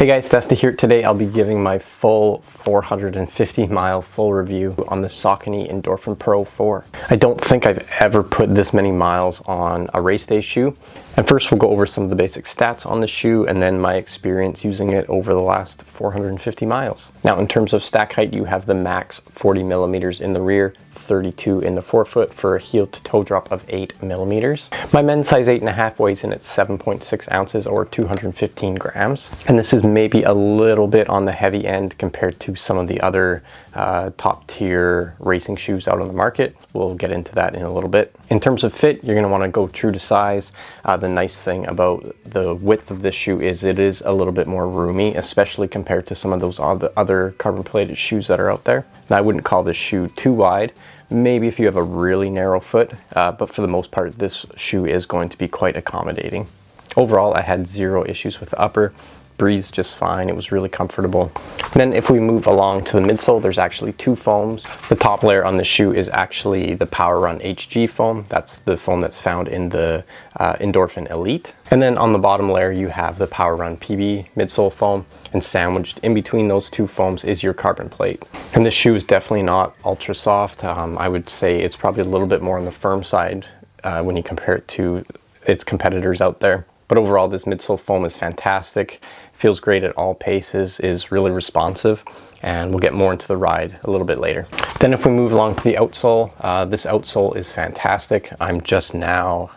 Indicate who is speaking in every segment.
Speaker 1: Hey guys, Dusty here. Today I'll be giving my full 450 mile full review on the Saucony Endorphin Pro 4. I don't think I've ever put this many miles on a race day shoe. And first we'll go over some of the basic stats on the shoe and then my experience using it over the last 450 miles. Now in terms of stack height, you have the max 40 millimeters in the rear, 32 in the forefoot for a heel to toe drop of 8 millimeters. My men's size 8.5 weighs in at 7.6 ounces or 215 grams. And this is maybe a little bit on the heavy end compared to some of the other top tier racing shoes out on the market. We'll get into that in a little bit. In terms of fit, you're going to want to go true to size. The nice thing about the width of this shoe is it is a little bit more roomy, especially compared to some of those other carbon plated shoes that are out there. Now, I wouldn't call this shoe too wide. Maybe if you have a really narrow foot, but for the most part, this shoe is going to be quite accommodating. Overall, I had zero issues with the upper. Breathed just fine. It was really comfortable. Then if we move along to the midsole, there's actually two foams. The top layer on the shoe is actually the Power Run HG foam. That's the foam that's found in the Endorphin Elite. And then on the bottom layer, you have the Power Run PB midsole foam, and sandwiched in between those two foams is your carbon plate. And this shoe is definitely not ultra soft. I would say it's probably a little bit more on the firm side when you compare it to its competitors out there. But overall, this midsole foam is fantastic. Feels great at all paces, is really responsive, and we'll get more into the ride a little bit later. Then if we move along to the outsole, this outsole is fantastic. I'm just now,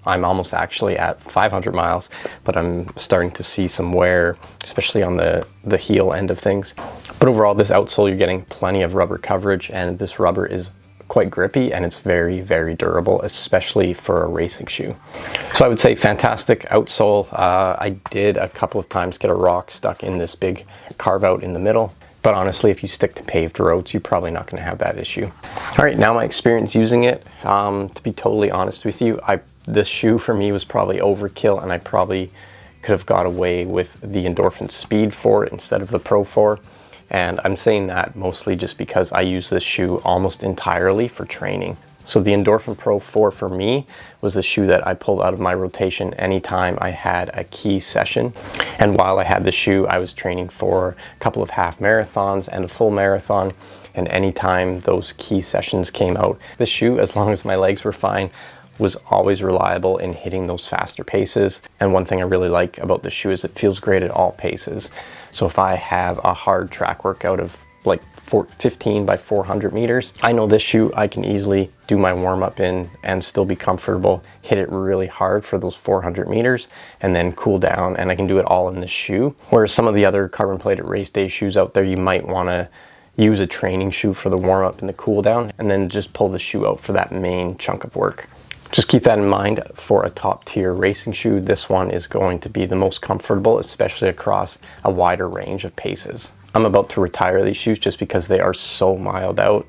Speaker 1: I'm almost actually at 500 miles, but I'm starting to see some wear, especially on the heel end of things. But overall, this outsole, you're getting plenty of rubber coverage, and this rubber is quite grippy and it's very, very durable, especially for a racing shoe. So I would say fantastic outsole. I did a couple of times get a rock stuck in this big carve out in the middle, but honestly, if you stick to paved roads, you're probably not going to have that issue. All right, now my experience using it, to be totally honest with you, this shoe for me was probably overkill, and I probably could have got away with the Endorphin Speed 4 instead of the Pro 4. And I'm saying that mostly just because I use this shoe almost entirely for training. So the Endorphin Pro 4 for me was the shoe that I pulled out of my rotation anytime I had a key session. And while I had the shoe, I was training for a couple of half marathons and a full marathon. And anytime those key sessions came out, this shoe, as long as my legs were fine, was always reliable in hitting those faster paces. And one thing I really like about this shoe is it feels great at all paces. So if I have a hard track workout of like 15 by 400 meters, I know this shoe I can easily do my warm up in and still be comfortable, hit it really hard for those 400 meters and then cool down, and I can do it all in this shoe. Whereas some of the other carbon plated race day shoes out there, you might want to use a training shoe for the warm up and the cool down and then just pull the shoe out for that main chunk of work. Just keep that in mind. For a top tier racing shoe, this one is going to be the most comfortable, especially across a wider range of paces. I'm about to retire these shoes just because they are so mild out.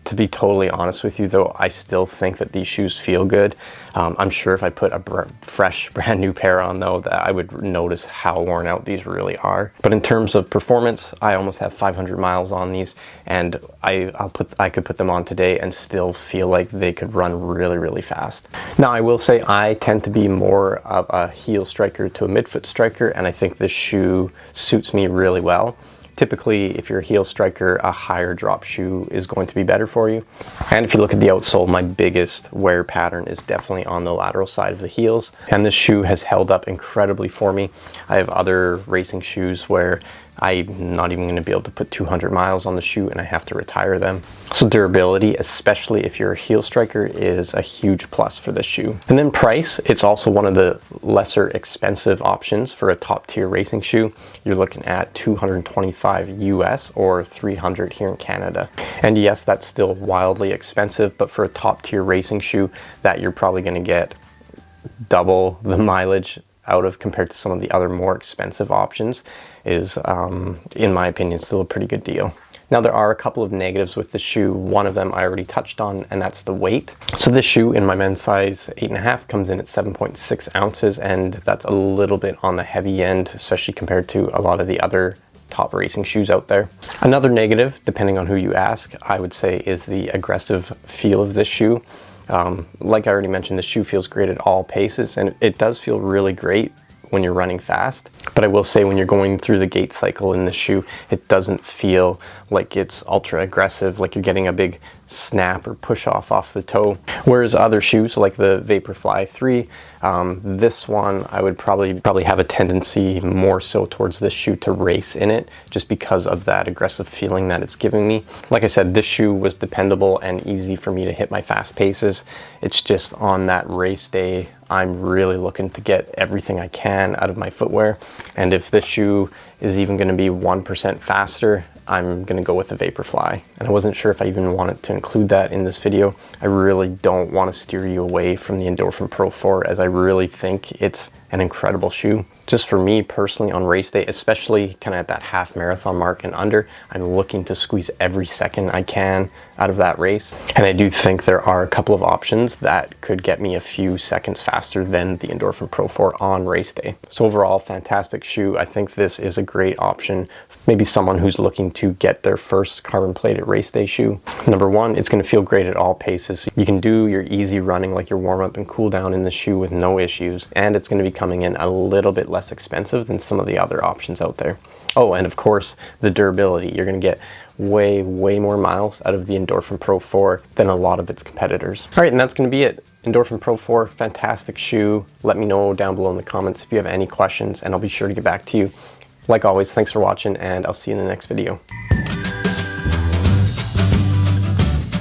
Speaker 1: To be totally honest with you though, I still think that these shoes feel good. I'm sure if I put a fresh brand new pair on though, that I would notice how worn out these really are. But in terms of performance, I almost have 500 miles on these, and I could put them on today and still feel like they could run really, really fast. Now I will say I tend to be more of a heel striker to a midfoot striker, and I think this shoe suits me really well. Typically, if you're a heel striker, a higher drop shoe is going to be better for you. And if you look at the outsole, my biggest wear pattern is definitely on the lateral side of the heels. And this shoe has held up incredibly for me. I have other racing shoes where I'm not even going to be able to put 200 miles on the shoe and I have to retire them. So durability, especially if you're a heel striker, is a huge plus for this shoe. And then price, it's also one of the lesser expensive options for a top tier racing shoe. You're looking at $225 US or $300 here in Canada. And yes, that's still wildly expensive, but for a top tier racing shoe that you're probably going to get double the mileage out of compared to some of the other more expensive options is, in my opinion, still a pretty good deal. Now there are a couple of negatives with the shoe. One of them I already touched on, and that's the weight. So this shoe in my men's size 8.5 comes in at 7.6 ounces, and that's a little bit on the heavy end, especially compared to a lot of the other top racing shoes out there. Another negative, depending on who you ask, I would say is the aggressive feel of this shoe. Like I already mentioned, the shoe feels great at all paces, and it does feel really great when you're running fast. But I will say when you're going through the gait cycle in this shoe, it doesn't feel like it's ultra aggressive, like you're getting a big snap or push off the toe. Whereas other shoes like the Vaporfly 3, this one I would probably have a tendency more so towards this shoe to race in it, just because of that aggressive feeling that it's giving me. Like I said, this shoe was dependable and easy for me to hit my fast paces. It's just on that race day, I'm really looking to get everything I can out of my footwear. And if this shoe is even going to be 1% faster, I'm going to go with the Vaporfly. And I wasn't sure if I even wanted to include that in this video. I really don't want to steer you away from the Endorphin Pro 4, as I really think it's an incredible shoe. Just for me personally on race day, especially kind of at that half marathon mark and under, I'm looking to squeeze every second I can out of that race. And I do think there are a couple of options that could get me a few seconds faster than the Endorphin Pro 4 on race day. So overall, fantastic shoe. I think this is a great option. Maybe someone who's looking to get their first carbon plated race day shoe. Number one, it's going to feel great at all paces. You can do your easy running, like your warm up and cool down in the shoe with no issues. And it's going to be coming in a little bit less expensive than some of the other options out there. Oh, and of course, the durability. You're going to get way more miles out of the Endorphin Pro 4 than a lot of its competitors. All right, and that's going to be it. Endorphin Pro 4, fantastic shoe. Let me know down below in the comments if you have any questions, and I'll be sure to get back to you. Like always, thanks for watching, and I'll see you in the next video.